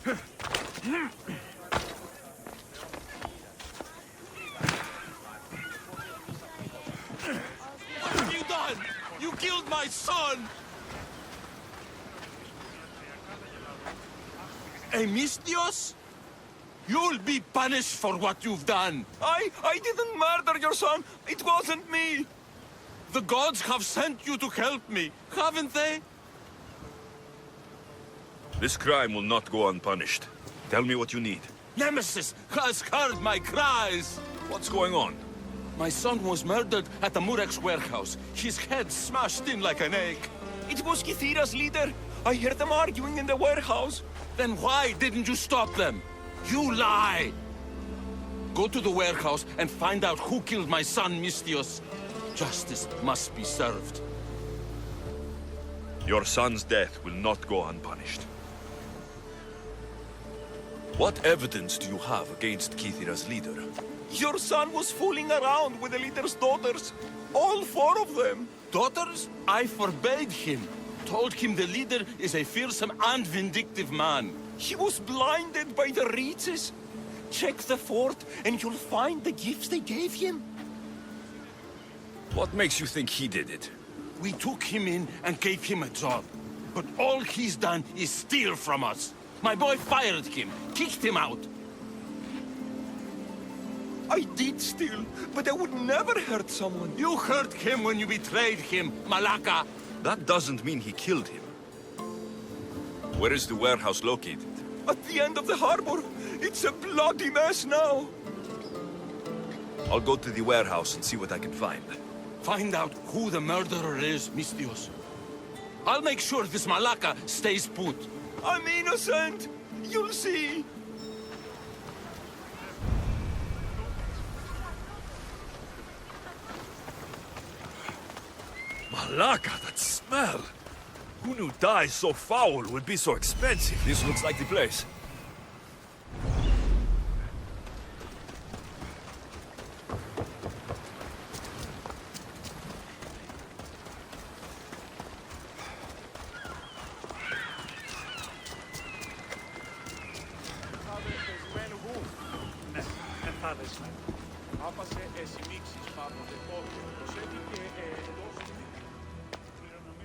What have you done? You killed my son! Emistios? You'll be punished for what you've done. I didn't murder your son. It wasn't me. The gods have sent you to help me, haven't they? This crime will not go unpunished. Tell me what you need. Nemesis has heard my cries. What's going on? My son was murdered at the Murex warehouse. His head smashed in like an egg. It was Kithira's leader. I heard them arguing in the warehouse. Then why didn't you stop them? You lie! Go to the warehouse and find out who killed my son, Mistios. Justice must be served. Your son's death will not go unpunished. What evidence do you have against Kithira's leader? Your son was fooling around with the leader's daughters. All 4 of them. Daughters? I forbade him. Told him the leader is a fearsome and vindictive man. He was blinded by the reaches. Check the fort and you'll find the gifts they gave him. What makes you think he did it? We took him in and gave him a job. But all he's done is steal from us. My boy fired him, kicked him out. I did steal, but I would never hurt someone. You hurt him when you betrayed him, Malaka. That doesn't mean he killed him. Where is the warehouse located? At the end of the harbor. It's a bloody mess now. I'll go to the warehouse and see what I can find. Find out who the murderer is, Mistios. I'll make sure this Malaka stays put. I'm innocent. You'll see. Malaka, that smell! Who knew dye so foul would be so expensive? This looks like the place.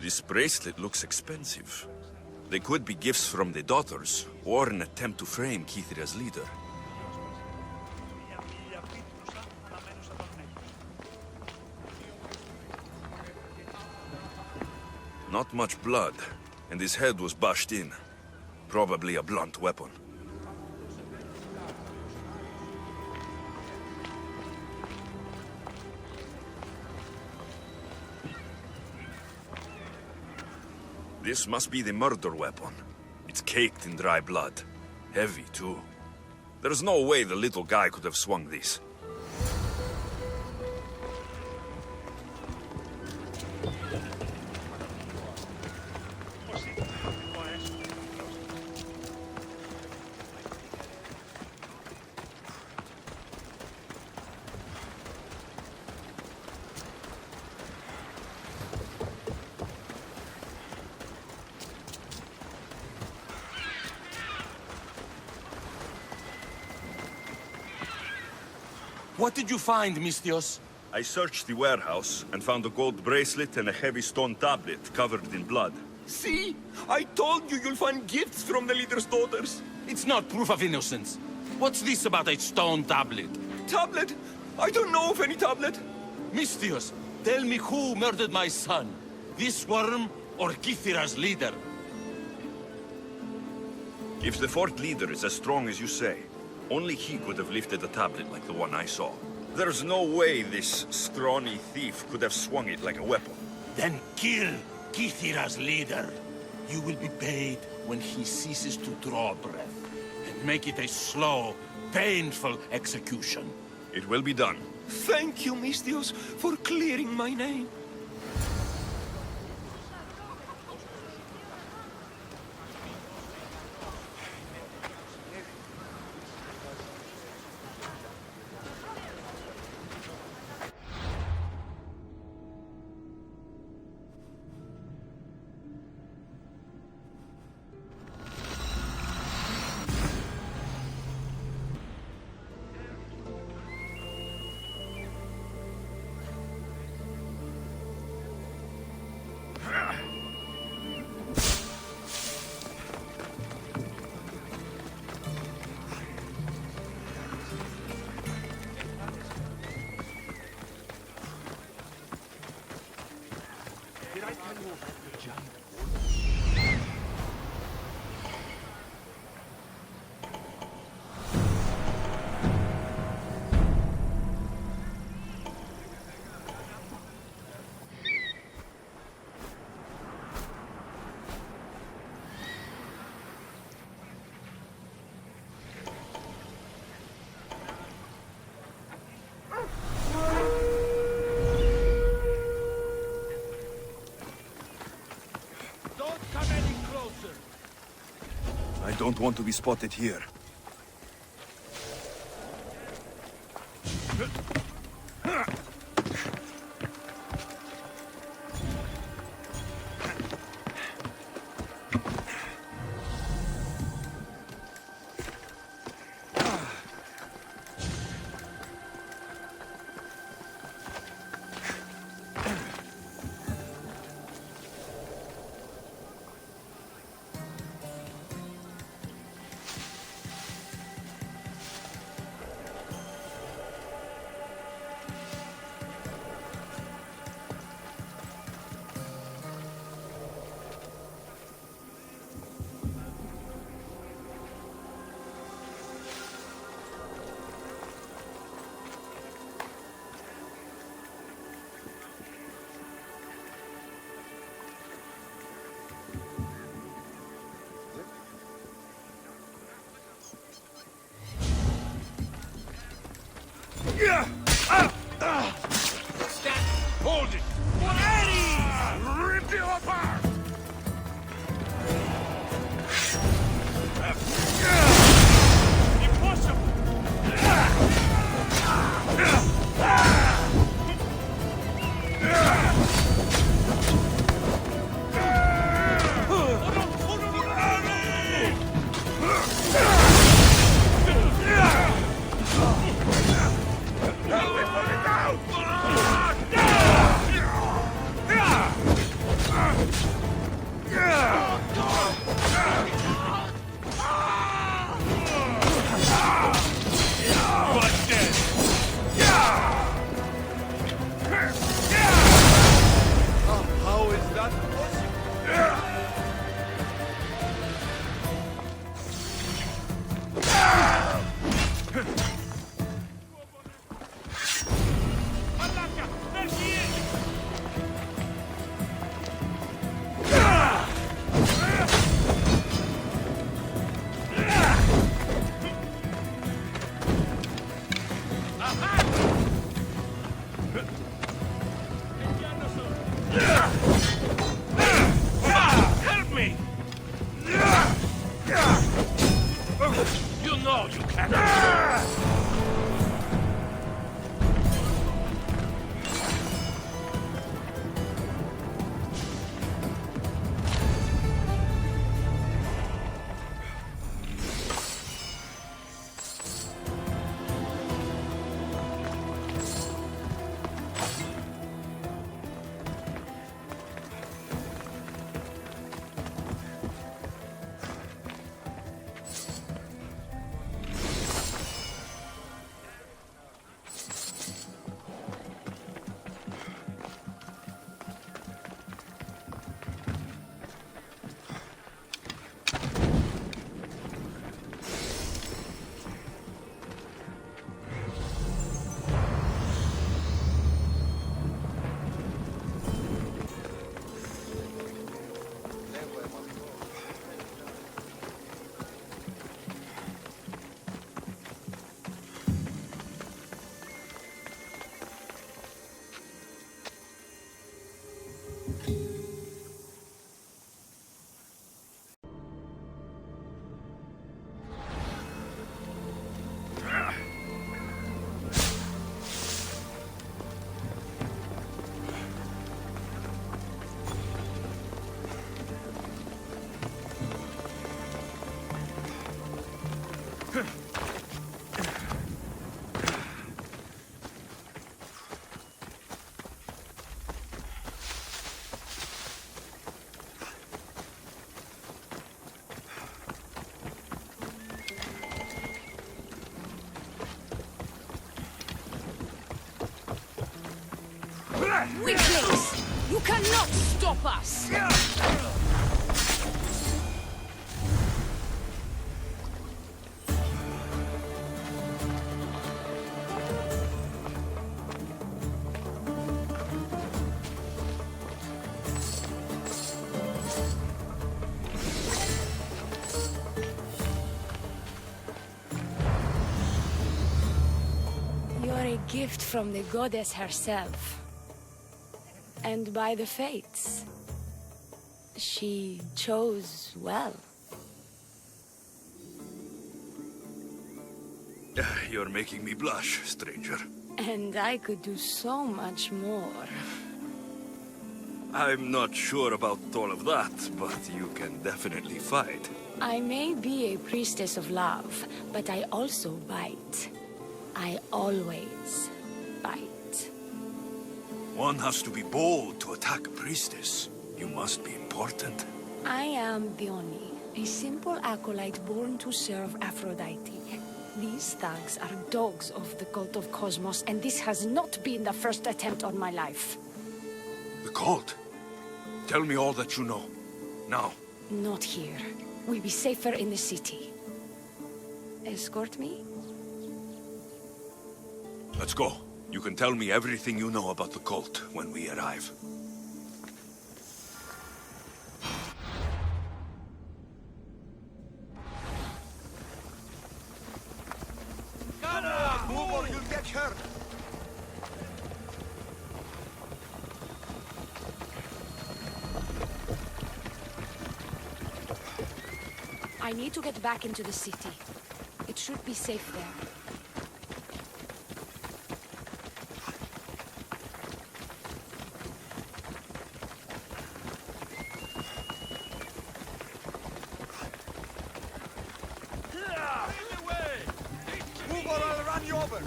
This bracelet looks expensive. They could be gifts from the daughters, or an attempt to frame Kithira's leader. Not much blood, and his head was bashed in. Probably a blunt weapon. This must be the murder weapon. It's caked in dry blood. Heavy, too. There's no way the little guy could have swung this. What did you find, Mistios? I searched the warehouse and found a gold bracelet and a heavy stone tablet covered in blood. See? I told you you'll find gifts from the leader's daughters. It's not proof of innocence. What's this about a stone tablet? Tablet? I don't know of any tablet. Mistios, tell me who murdered my son. This worm or Kithira's leader? If the fort leader is as strong as you say, only he could have lifted a tablet like the one I saw. There's no way this scrawny thief could have swung it like a weapon. Then kill Kithira's leader. You will be paid when he ceases to draw breath. And make it a slow, painful execution. It will be done. Thank you, Mistios, for clearing my name. I don't want to be spotted here. Stand! Hold it! Eddie! Rip you apart! Impossible! How is that possible? Help me! You know you can't. Weaklings! You cannot stop us! You're a gift from the goddess herself. And by the fates, she chose well. You're making me blush, stranger. And I could do so much more. I'm not sure about all of that, but you can definitely fight. I may be a priestess of love, but I also bite. I always bite. One has to be bold to attack a priestess. You must be important. I am Dione, a simple acolyte born to serve Aphrodite. These thugs are dogs of the cult of Cosmos, and this has not been the first attempt on my life. The cult? Tell me all that you know. Now. Not here. We'll be safer in the city. Escort me? Let's go. You can tell me everything you know about the cult when we arrive. Move or you'll get hurt. I need to get back into the city. It should be safe there. Move or I'll run you over.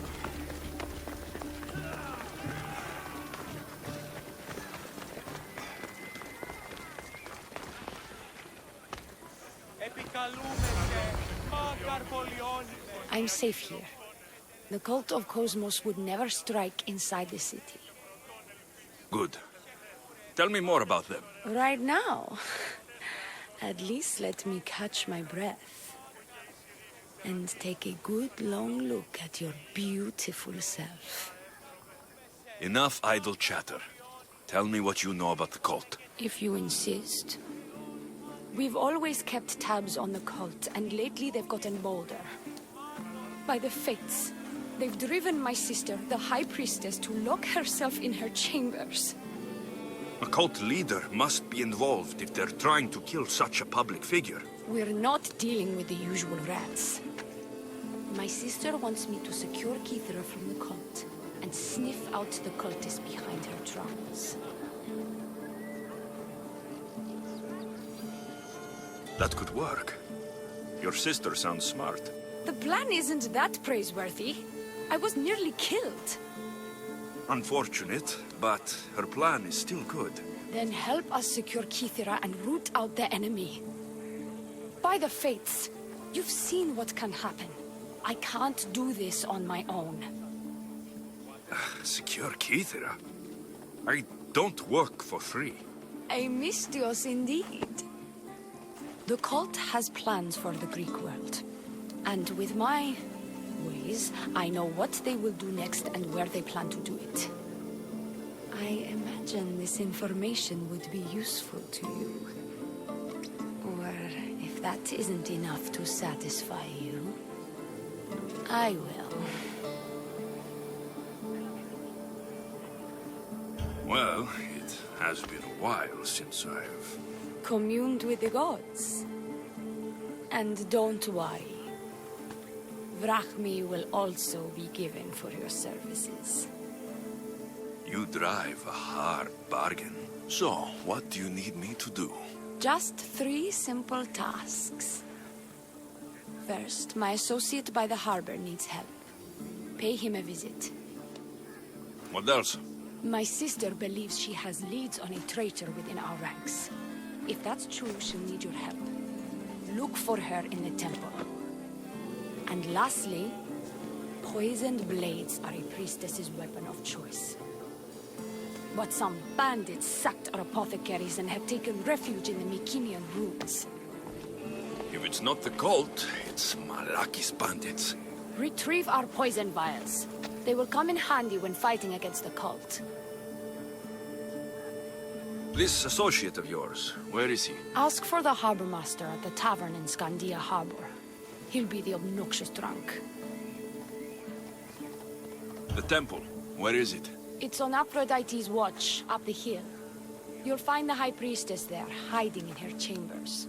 I'm safe here. The cult of Cosmos would never strike inside the city. Good. Tell me more about them. Right now? At least let me catch my breath. And take a good long look at your beautiful self. Enough idle chatter. Tell me what you know about the cult. If you insist. We've always kept tabs on the cult, and lately they've gotten bolder. By the fates, they've driven my sister, the High Priestess, to lock herself in her chambers. A cult leader must be involved if they're trying to kill such a public figure. We're not dealing with the usual rats. My sister wants me to secure Kithra from the cult, and sniff out the cultists behind her trials. That could work. Your sister sounds smart. The plan isn't that praiseworthy. I was nearly killed. Unfortunate, but her plan is still good. Then help us secure Kithra and root out the enemy. By the fates, you've seen what can happen. I can't do this on my own. Secure Kithra? I don't work for free. A mystios indeed. The cult has plans for the Greek world. And with my ways, I know what they will do next and where they plan to do it. I imagine this information would be useful to you. Or if that isn't enough to satisfy you, I will. Well, it has been a while since I've... Communed with the gods. And don't worry. Vrachmi will also be given for your services. You drive a hard bargain. So, what do you need me to do? Just 3 simple tasks. First, my associate by the harbor needs help. Pay him a visit. What else? My sister believes she has leads on a traitor within our ranks. If that's true, she'll need your help. Look for her in the temple. And lastly, poisoned blades are a priestess's weapon of choice. But some bandits sacked our apothecaries and have taken refuge in the Mycenaean ruins. If it's not the cult, it's Malaki's bandits. Retrieve our poison vials. They will come in handy when fighting against the cult. This associate of yours, where is he? Ask for the harbor master at the tavern in Scandia Harbor. He'll be the obnoxious drunk. The temple, where is it? It's on Aphrodite's watch, up the hill. You'll find the High Priestess there, hiding in her chambers.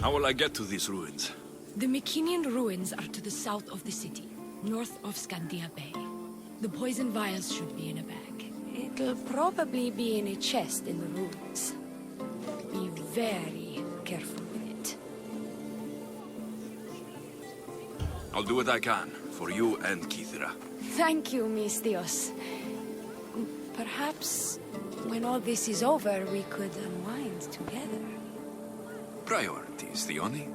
How will I get to these ruins? The Mycenaean ruins are to the south of the city, north of Scandia Bay. The poison vials should be in a bag. It'll probably be in a chest in the ruins. Be very careful with it. I'll do what I can, for you and Kithira. Thank you, Mistios. Perhaps, when all this is over, we could unwind together. Priorities, Theoni.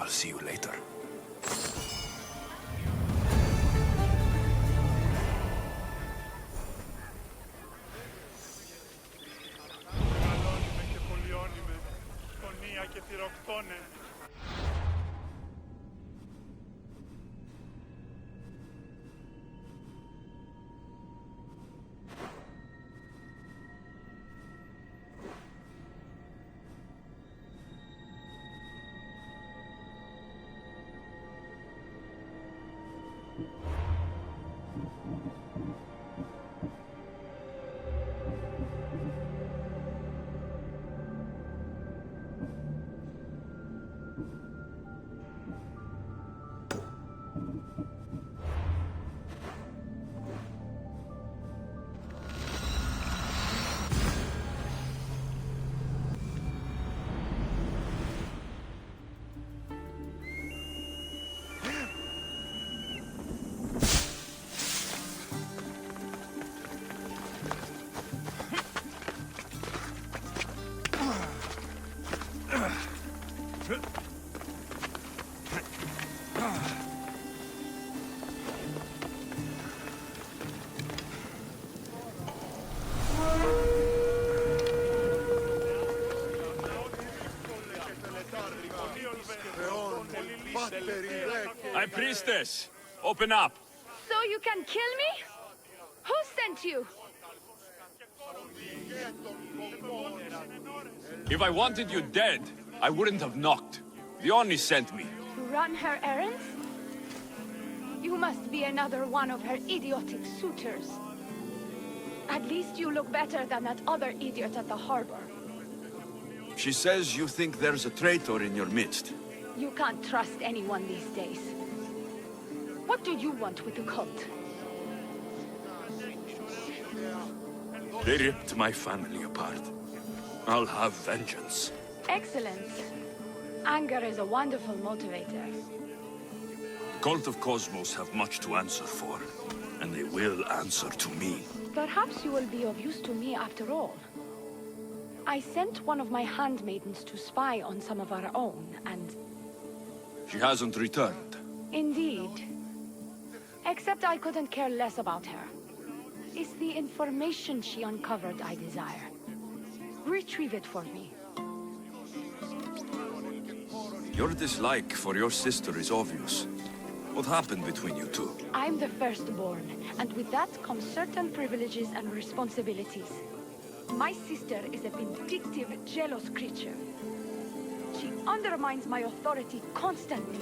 I'll see you later. High Priestess, open up. So you can kill me? Who sent you? If I wanted you dead, I wouldn't have knocked. Dione sent me. To run her errands? You must be another one of her idiotic suitors. At least you look better than that other idiot at the harbor. She says you think there's a traitor in your midst. You can't trust anyone these days. What do you want with the cult? They ripped my family apart. I'll have vengeance. Excellent. Anger is a wonderful motivator. The Cult of Cosmos have much to answer for, and they will answer to me. Perhaps you will be of use to me after all. I sent one of my handmaidens to spy on some of our own, and... She hasn't returned. Indeed. Except I couldn't care less about her. It's the information she uncovered I desire. Retrieve it for me. Your dislike for your sister is obvious. What happened between you two? I'm the firstborn, and with that comes certain privileges and responsibilities. My sister is a vindictive, jealous creature. She undermines my authority constantly.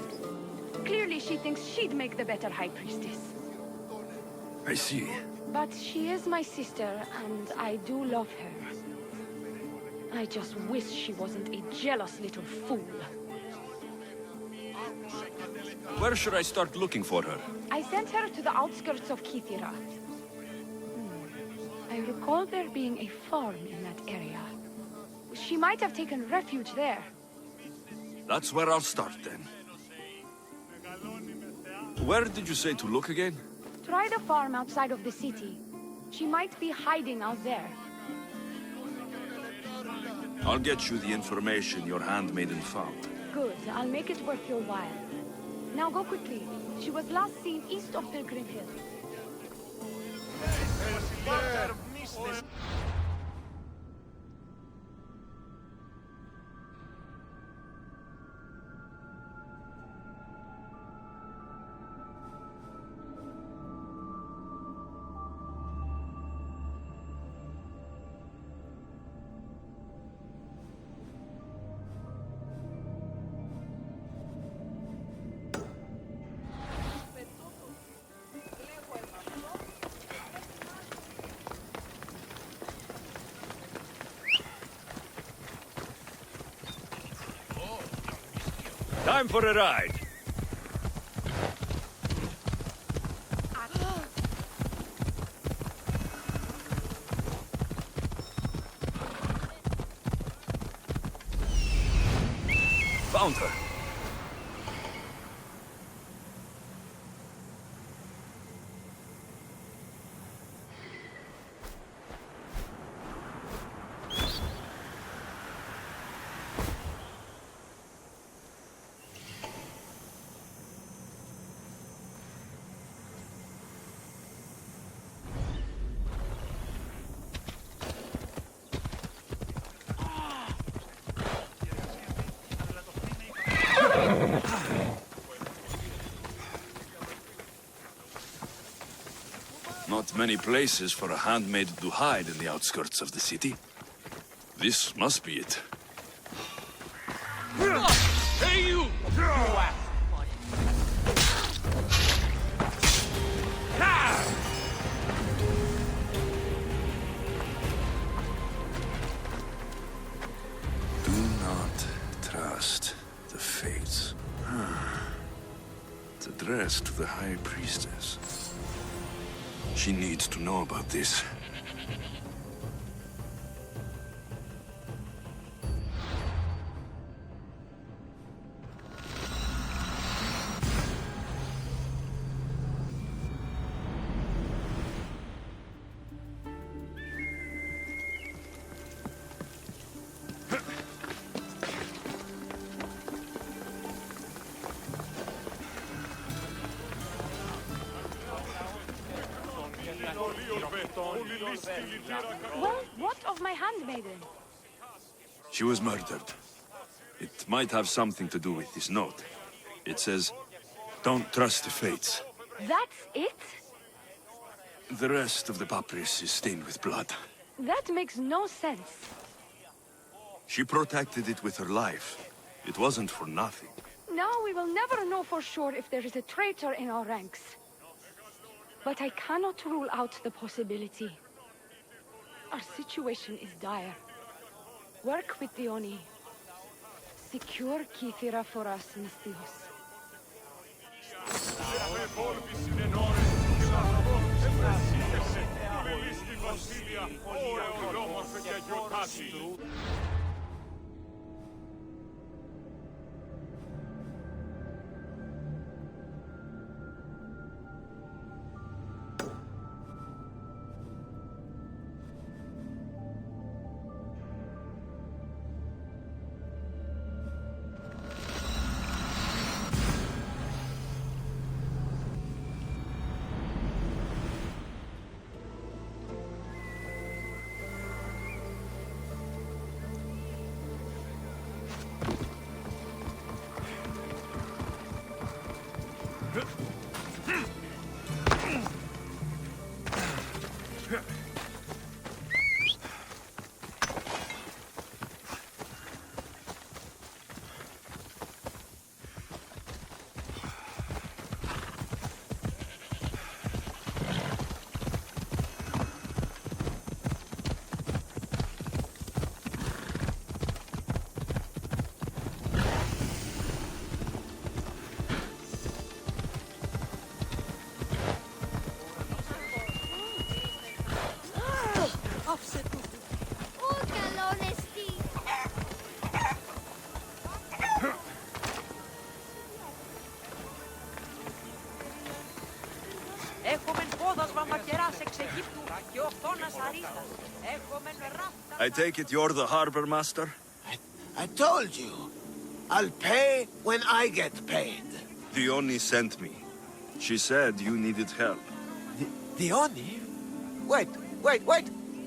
Clearly she thinks she'd make the better High Priestess. I see. But she is my sister, and I do love her. I just wish she wasn't a jealous little fool. Where should I start looking for her? I sent her to the outskirts of Kithira. I recall there being a farm in that area. She might have taken refuge there. That's where I'll start then. Where did you say to look again? Try the farm outside of the city. She might be hiding out there. I'll get you the information your handmaiden found. Good. I'll make it worth your while. Now go quickly. She was last seen east of Pilgrim Hill. Time for a ride. Found her. Not many places for a handmaid to hide in the outskirts of the city. This must be it. Hey, you! Do not trust the fates. It's addressed to the High Priestess. She needs to know about this. Well, what of my handmaiden? She was murdered. It might have something to do with this note. It says, "Don't trust the fates." That's it? The rest of the papyrus is stained with blood. That makes no sense. She protected it with her life. It wasn't for nothing. Now we will never know for sure if there is a traitor in our ranks. But I cannot rule out the possibility. Our situation is dire. Work with the Oni. Secure Kythera for us, Misthios. I take it you're the harbor master? I told you. I'll pay when I get paid. Dione sent me. She said you needed help. Dione? Wait.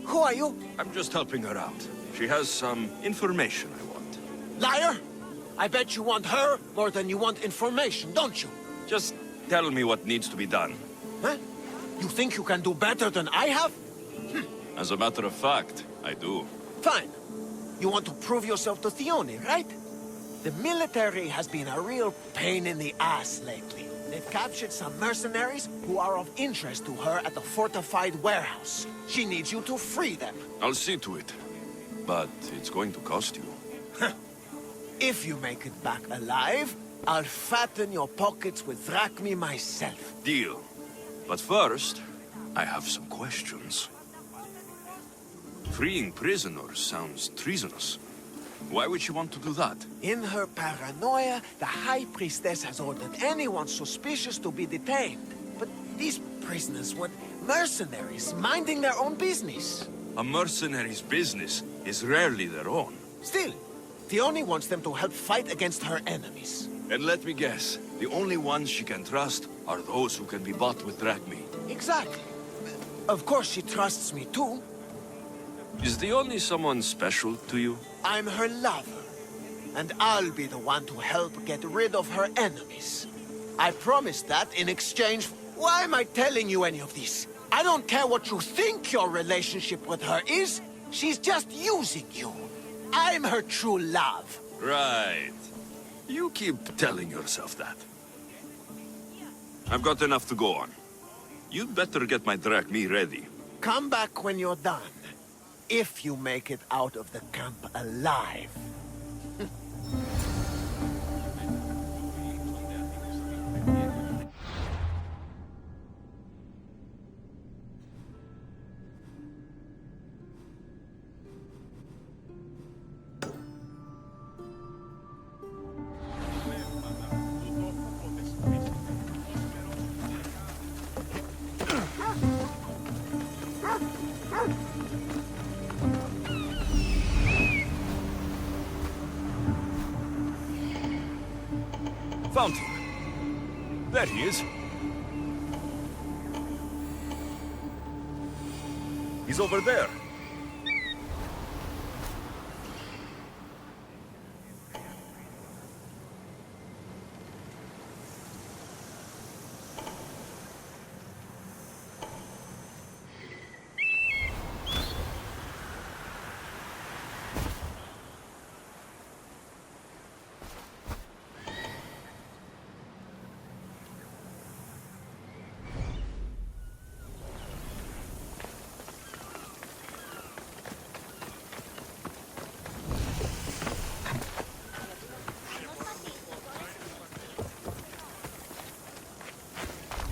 Who are you? I'm just helping her out. She has some information I want. Liar! I bet you want her more than you want information, don't you? Just tell me what needs to be done. Huh? You think you can do better than I have? As a matter of fact, I do. Fine. You want to prove yourself to Thione, right? The military has been a real pain in the ass lately. They've captured some mercenaries who are of interest to her at the fortified warehouse. She needs you to free them. I'll see to it. But it's going to cost you. If you make it back alive, I'll fatten your pockets with drachmi myself. Deal. But first, I have some questions. Freeing prisoners sounds treasonous. Why would she want to do that? In her paranoia, the High Priestess has ordered anyone suspicious to be detained. But these prisoners were mercenaries, minding their own business. A mercenary's business is rarely their own. Still, Theone wants them to help fight against her enemies. And let me guess, the only ones she can trust are those who can be bought with drachmi. Exactly. Of course she trusts me too. Is Theone someone special to you? I'm her lover. And I'll be the one to help get rid of her enemies. I promised that in exchange. Why am I telling you any of this? I don't care what you think your relationship with her is. She's just using you. I'm her true love. Right. You keep telling yourself that. I've got enough to go on. You'd better get my drachmi ready. Come back when you're done. If you make it out of the camp alive. Found him. There he is. He's over there.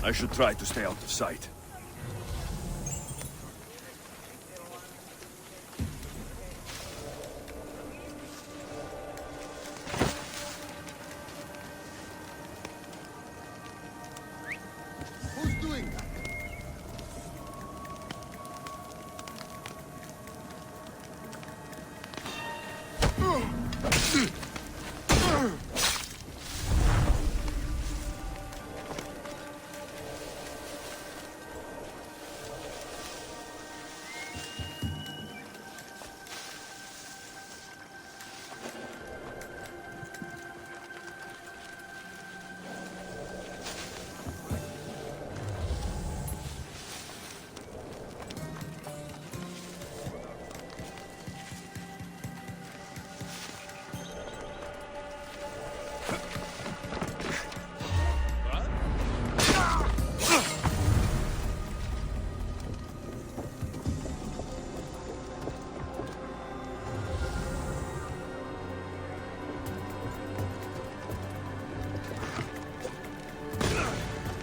I should try to stay out of sight. Who's doing that?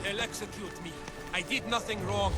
They'll execute me. I did nothing wrong.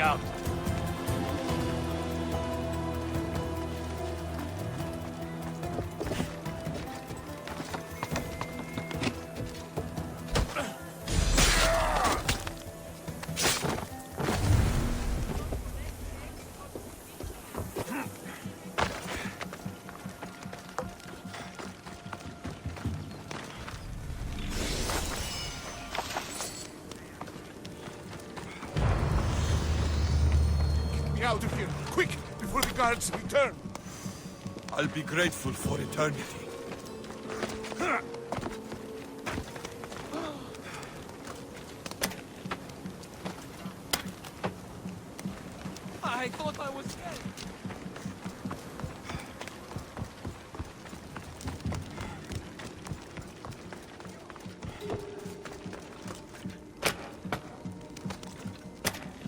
out. Out of here, quick, before the guards return. I'll be grateful for eternity. I thought I was dead.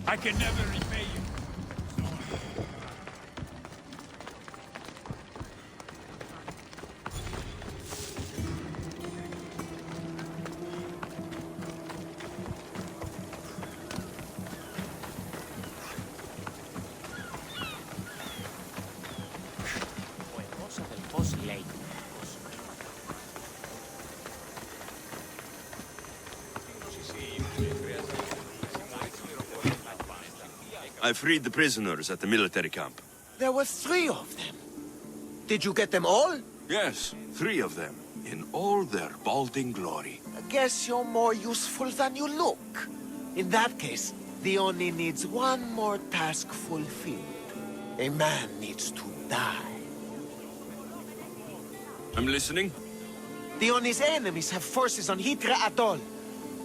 I can never repay you. I freed the prisoners at the military camp. There were 3 of them. Did you get them all? Yes, 3 of them, in all their balding glory. I guess you're more useful than you look. In that case, the only needs one more task fulfilled. A man needs to die. I'm listening. The Oni's enemies have forces on Hydra Atoll.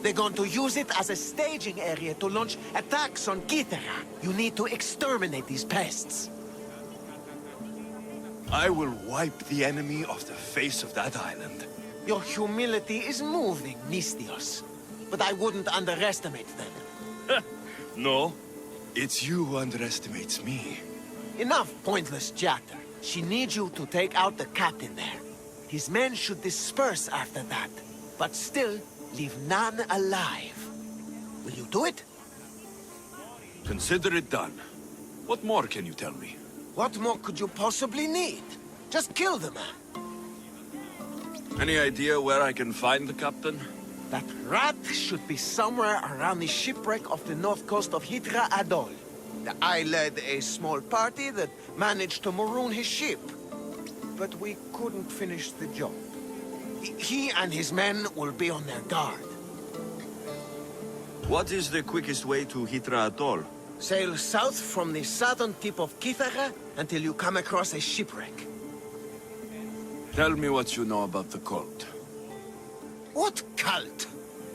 They're going to use it as a staging area to launch attacks on Kitara. You need to exterminate these pests. I will wipe the enemy off the face of that island. Your humility is moving, Nistios. But I wouldn't underestimate them. No, it's you who underestimates me. Enough pointless chatter. She needs you to take out the captain there. His men should disperse after that. But still, leave none alive. Will you do it? Consider it done. What more can you tell me? What more could you possibly need? Just kill the man. Any idea where I can find the captain? That rat should be somewhere around the shipwreck off the north coast of Hydra Atoll. I led a small party that managed to maroon his ship. But we couldn't finish the job. He and his men will be on their guard. What is the quickest way to Hydra Atoll? Sail south from the southern tip of Kitara until you come across a shipwreck. Tell me what you know about the cult. What cult?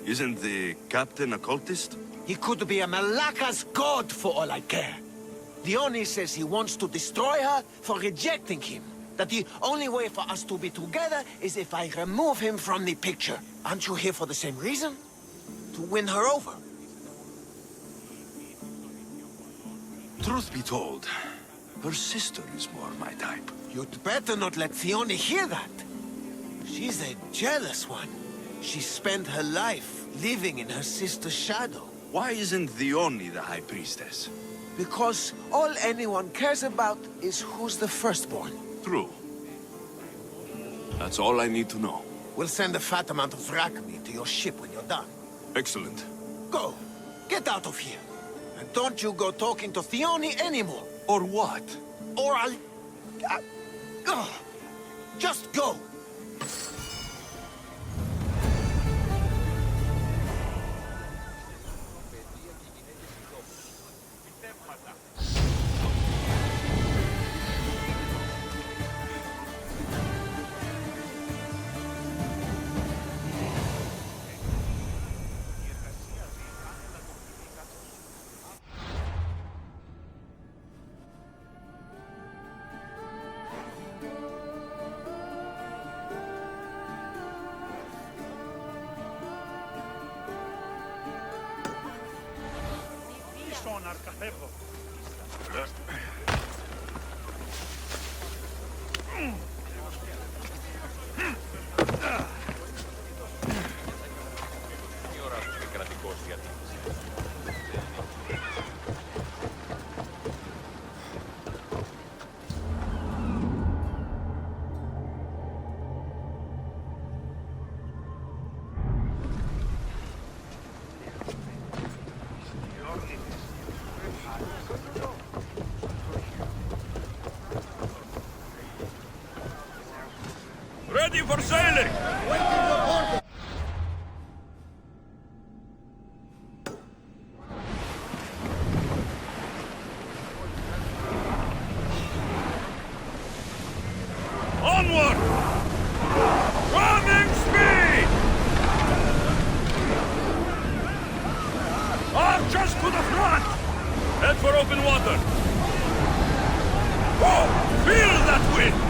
Isn't the captain a cultist? He could be a Malaka's god for all I care. The Oni says he wants to destroy her for rejecting him. That the only way for us to be together is if I remove him from the picture. Aren't you here for the same reason? To win her over? Truth be told, her sister is more my type. You'd better not let Thione hear that. She's a jealous one. She spent her life living in her sister's shadow. Why isn't Thione the High Priestess? Because all anyone cares about is who's the firstborn. True. That's all I need to know. We'll send a fat amount of drachmi to your ship when you're done. Excellent. Go. Get out of here. And don't you go talking to Thione anymore. Or what? Or I'll... just go. for sailing! Onward! Coming speed! Archers to the front! Head for open water! Oh! Feel that wind!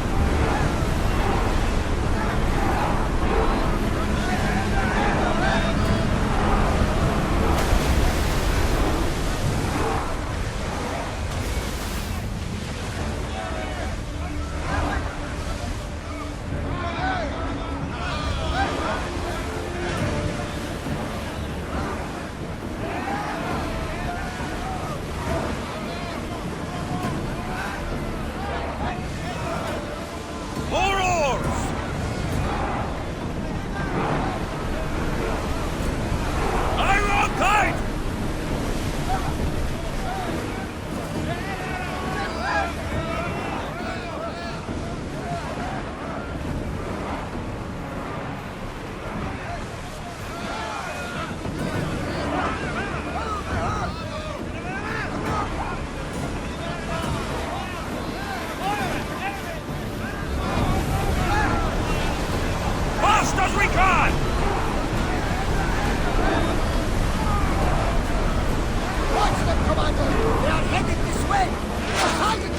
More oars! Iron tight! Fast as we can! Watch them, Commander! They are headed this way! Behind it!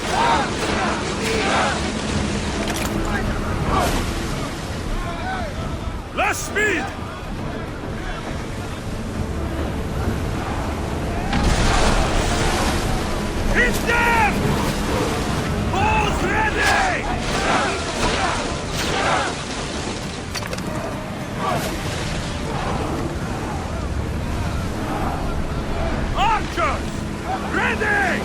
Less speed! Hit them! Bows ready! Archers! Ready!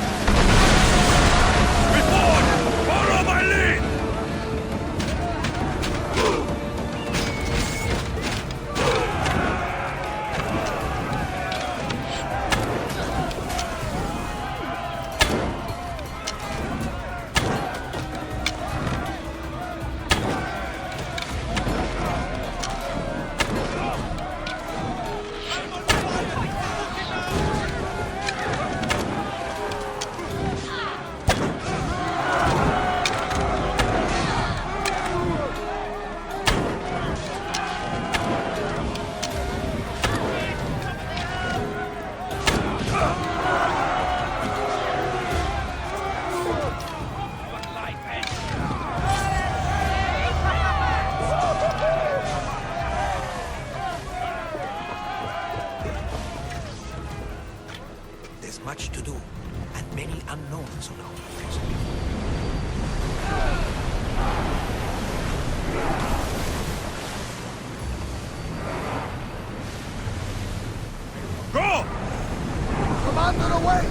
Before! Follow my lead! There's much to do, and many unknowns on our horizon. Go! Commander, away!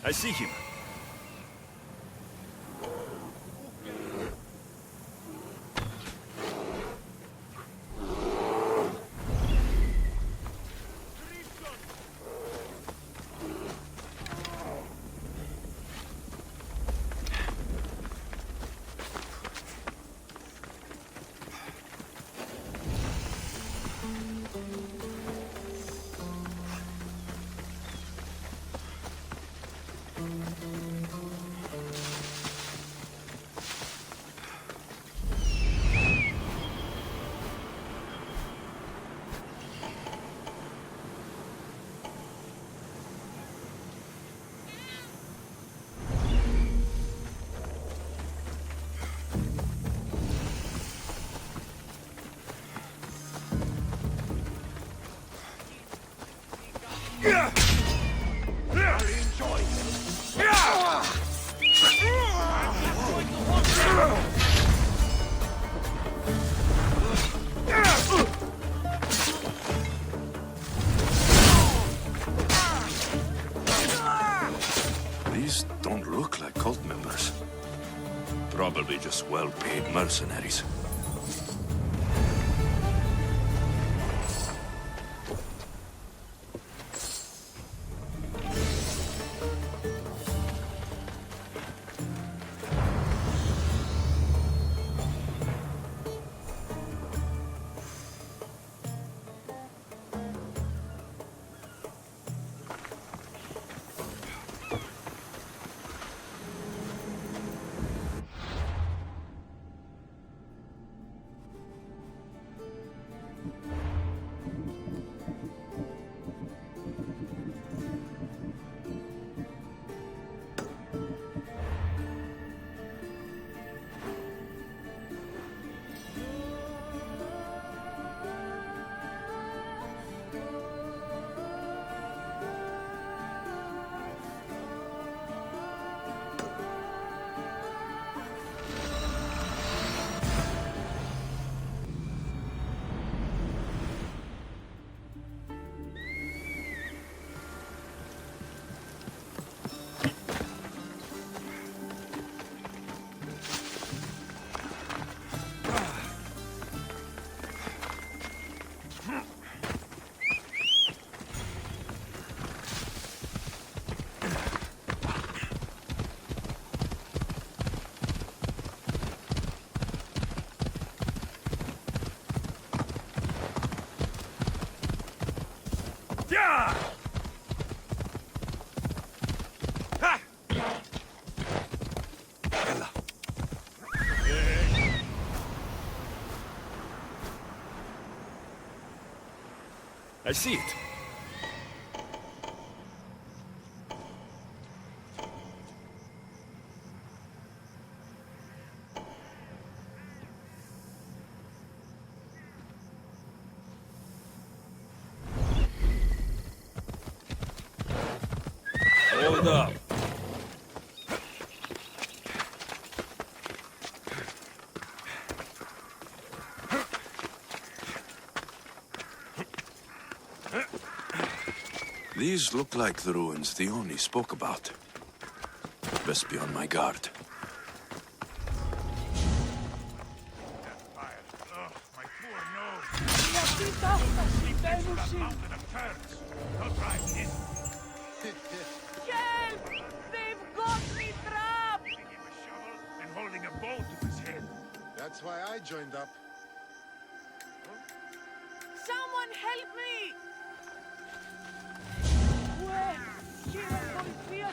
I see him. us well-paid mercenaries. I see it. Hold up. These look like the ruins Theone spoke about. Best be on my guard. That fire. Oh, my poor nose. That mountain of turds. Don't try this. Help! They've got me trapped! Giving him a shovel and holding a bowl to his head. That's why I joined up. Someone help me! Where? Here, policía.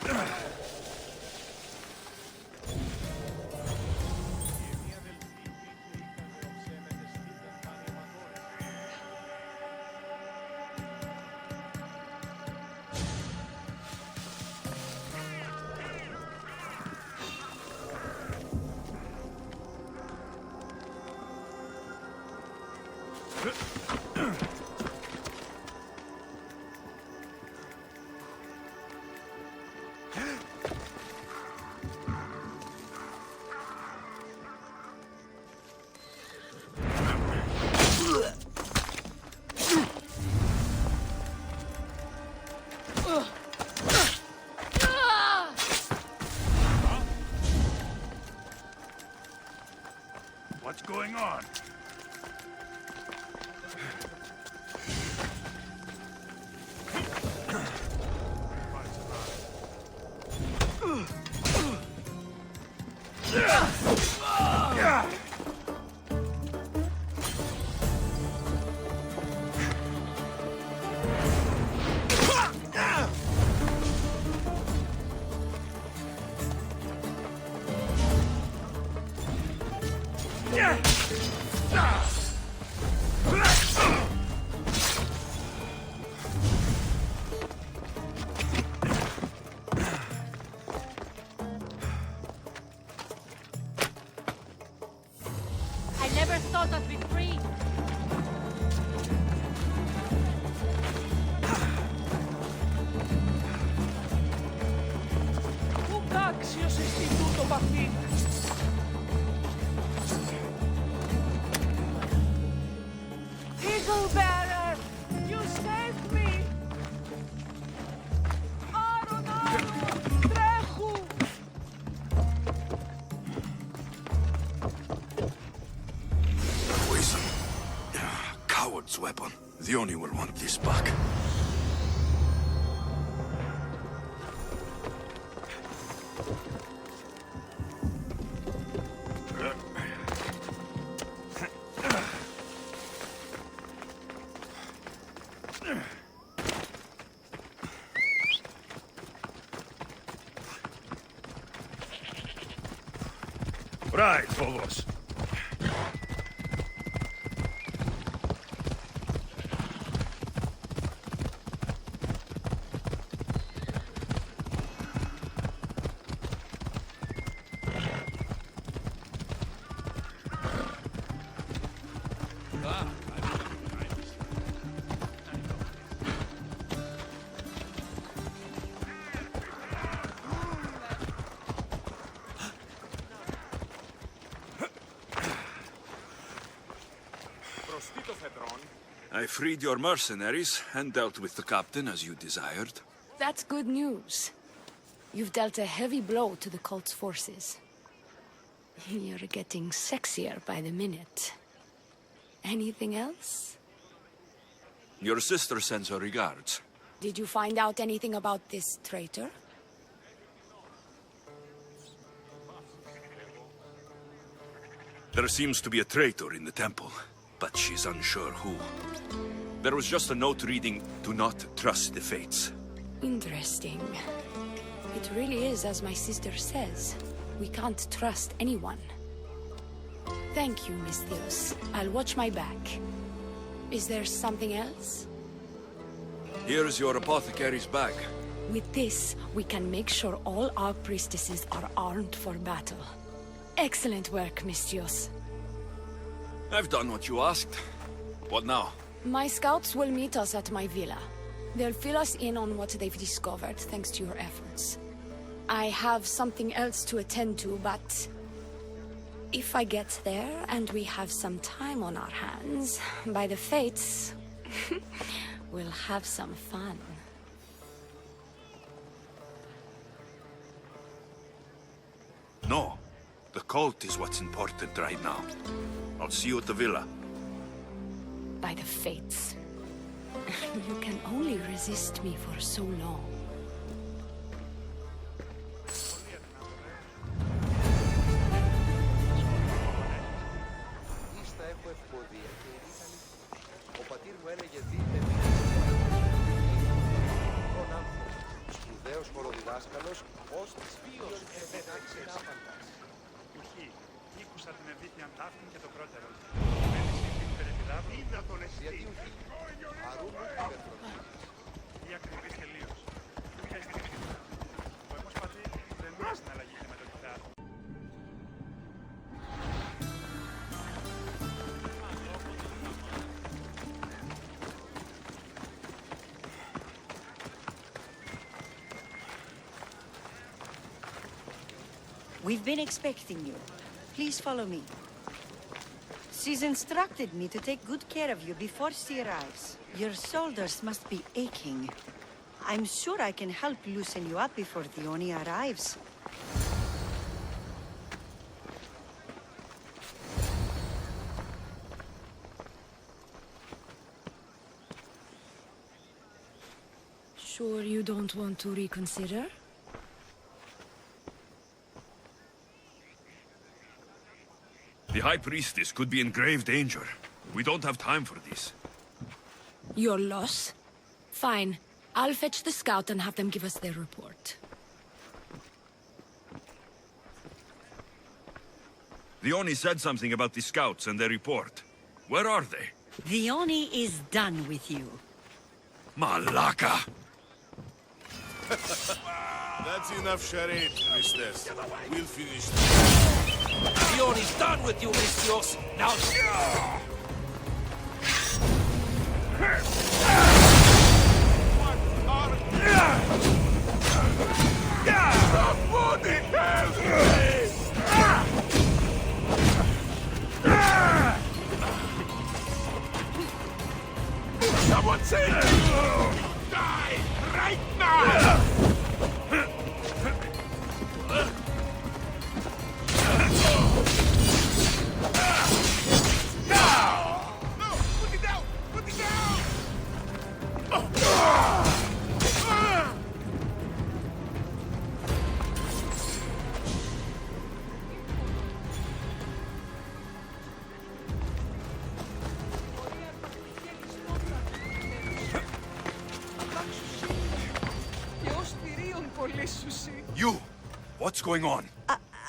What's going on? I never thought I'd be free. Πού κάξιος εσύ τούτο παθήν. Eagle bearer, you saved me. Άρον, άρον, τρέχου. cult's weapon. The Oni will want this back. Right, Phobos. I freed your mercenaries and dealt with the captain as you desired. That's good news. You've dealt a heavy blow to the cult's forces. You're getting sexier by the minute. Anything else? Your sister sends her regards. Did you find out anything about this traitor? There seems to be a traitor in the temple, but she's unsure who. There was just a note reading, "Do not trust the fates." Interesting. It really is as my sister says. We can't trust anyone. Thank you, Misthios. I'll watch my back. Is there something else? Here's your apothecary's bag. With this, we can make sure all our priestesses are armed for battle. Excellent work, Misthios. I've done what you asked. What now? My scouts will meet us at my villa. They'll fill us in on what they've discovered, thanks to your efforts. I have something else to attend to, but... if I get there and we have some time on our hands, by the fates, we'll have some fun. No. The cult is what's important right now. I'll see you at the villa. By the fates. You can only resist me for so long. We've been expecting you. Please follow me. She's instructed me to take good care of you before she arrives. Your shoulders must be aching. I'm sure I can help loosen you up before the Oni arrives. Sure you don't want to reconsider? The High Priestess could be in grave danger. We don't have time for this. Your loss? Fine. I'll fetch the scout and have them give us their report. The Oni said something about the scouts and their report. Where are they? The Oni is done with you. Malaka! That's enough charade, Priestess. We'll finish this. The Oni's done with you, Misthios. Now... Somebody help me! Someone save me! Die right now! No! Put it down! Put What's going on?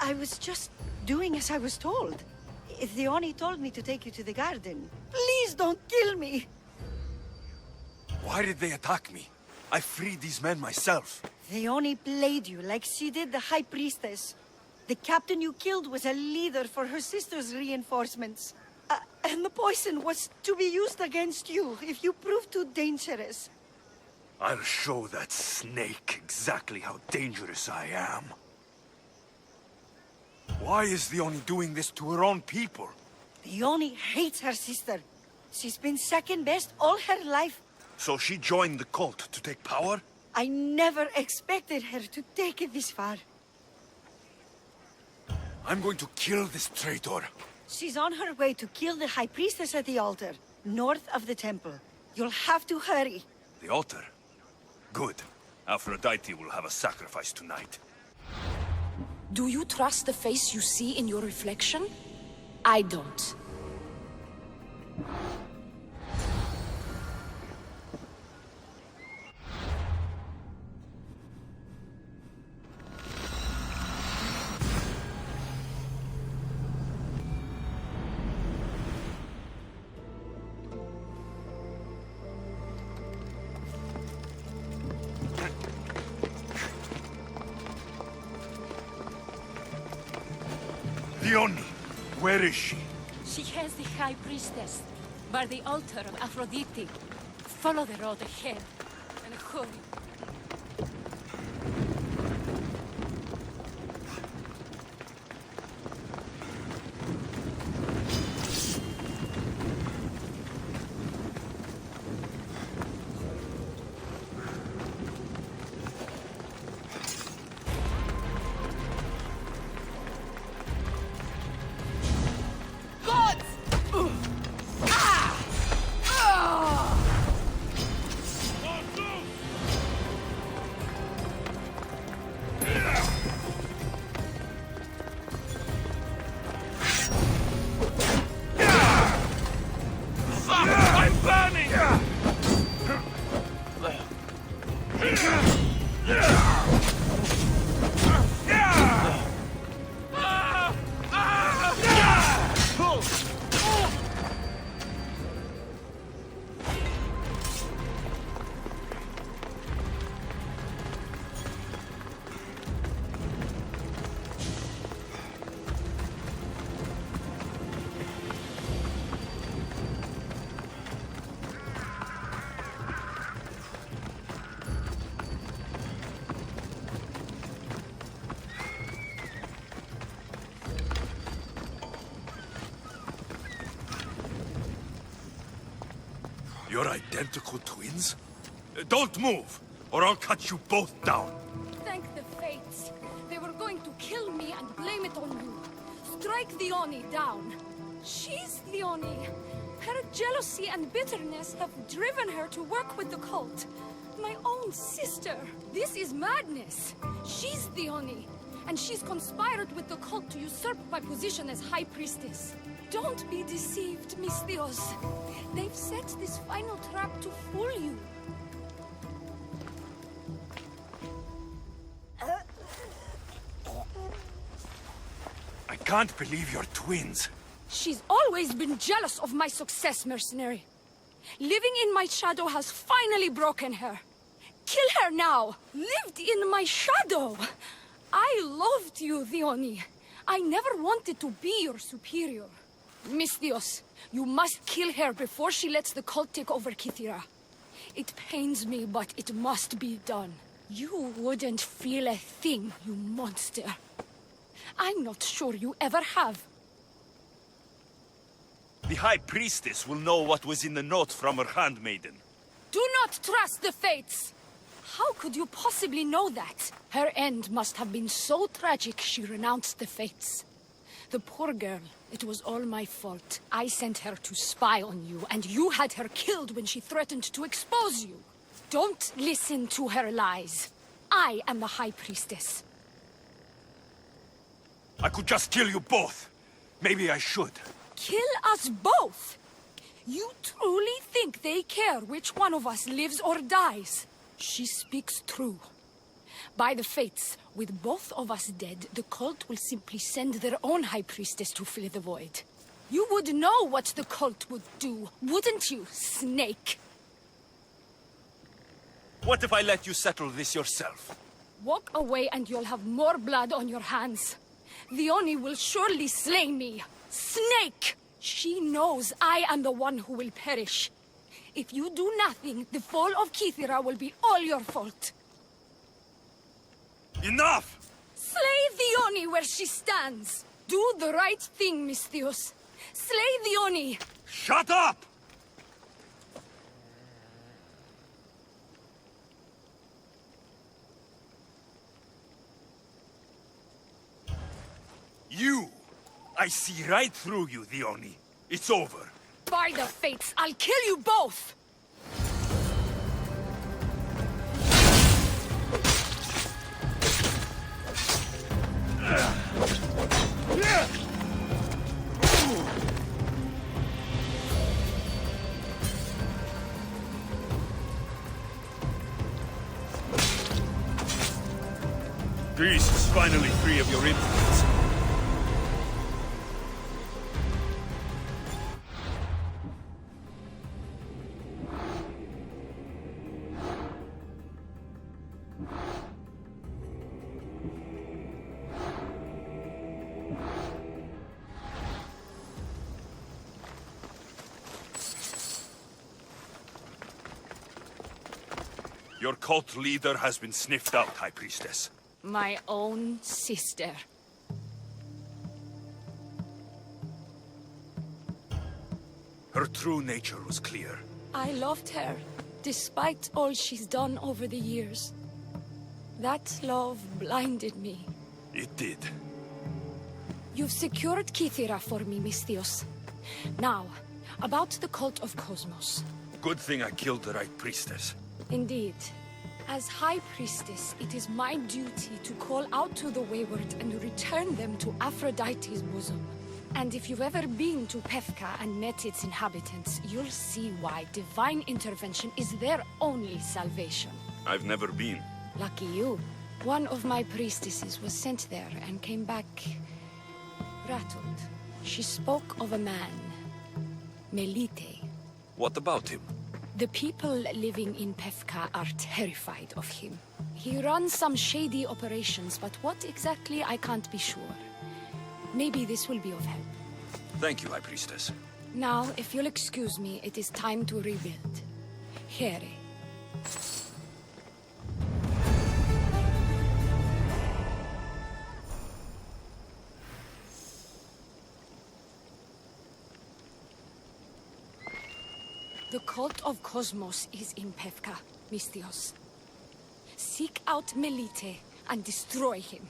I was just doing as I was told. Theoni told me to take you to the garden. Please don't kill me! Why did they attack me? I freed these men myself. Theoni played you like she did the High Priestess. The captain you killed was a leader for her sister's reinforcements. And the poison was to be used against you if you prove too dangerous. I'll show that snake exactly how dangerous I am. Why is Theoni doing this to her own people? Theoni hates her sister. She's been second best all her life. So she joined the cult to take power? I never expected her to take it this far. I'm going to kill this traitor. She's on her way to kill the High Priestess at the altar, north of the temple. You'll have to hurry. The altar? Good. Aphrodite will have a sacrifice tonight. Do you trust the face you see in your reflection? I don't. Theoni, where is she? She has the High Priestess, by the altar of Aphrodite. Follow the road ahead, and hurry. You're identical twins? Don't move, or I'll cut you both down. Thank the fates. They were going to kill me and blame it on you. Strike Theoni down. She's Theoni. Her jealousy and bitterness have driven her to work with the cult. My own sister. This is madness. She's Theoni, and she's conspired with the cult to usurp my position as High Priestess. Don't be deceived, Miss Theos. They've set this final trap to fool you. I can't believe you're twins. She's always been jealous of my success, mercenary. Living in my shadow has finally broken her. Kill her now! Lived in my shadow! I loved you, Theoni. I never wanted to be your superior. Miss Theos, you must kill her before she lets the cult take over Kythera. It pains me, but it must be done. You wouldn't feel a thing, you monster. I'm not sure you ever have. The High Priestess will know what was in the note from her handmaiden. Do not trust the fates! How could you possibly know that? Her end must have been so tragic she renounced the fates. The poor girl, it was all my fault. I sent her to spy on you, and you had her killed when she threatened to expose you. Don't listen to her lies. I am the High Priestess. I could just kill you both. Maybe I should. Kill us both? You truly think they care which one of us lives or dies? She speaks true. By the fates, with both of us dead, the cult will simply send their own high priestess to fill the void. You would know what the cult would do, wouldn't you, Snake? What if I let you settle this yourself? Walk away and you'll have more blood on your hands. The Oni will surely slay me. Snake! She knows I am the one who will perish. If you do nothing, the fall of Kithira will be all your fault. Enough! Slay the Oni where she stands. Do the right thing, Misthios. Slay the Oni. Shut up! You! I see right through you, the Oni. It's over. By the fates, I'll kill you both! Greece is finally free of your influence. Your cult leader has been sniffed out, High Priestess. My own sister. Her true nature was clear. I loved her, despite all she's done over the years. That love blinded me. It did. You've secured Kithira for me, Misthios. Now, about the cult of Cosmos. Good thing I killed the right priestess. Indeed. As High Priestess, it is my duty to call out to the wayward and return them to Aphrodite's bosom. And if you've ever been to Pefka and met its inhabitants, you'll see why divine intervention is their only salvation. I've never been. Lucky you. One of my priestesses was sent there and came back rattled. She spoke of a man, Melite. What about him? The people living in Pefka are terrified of him. He runs some shady operations, but what exactly I can't be sure. Maybe this will be of help. Thank you, High Priestess. Now, if you'll excuse me, it is time to rebuild. Here. The cult of Cosmos is in Pefka, Misthios. Seek out Melite and destroy him.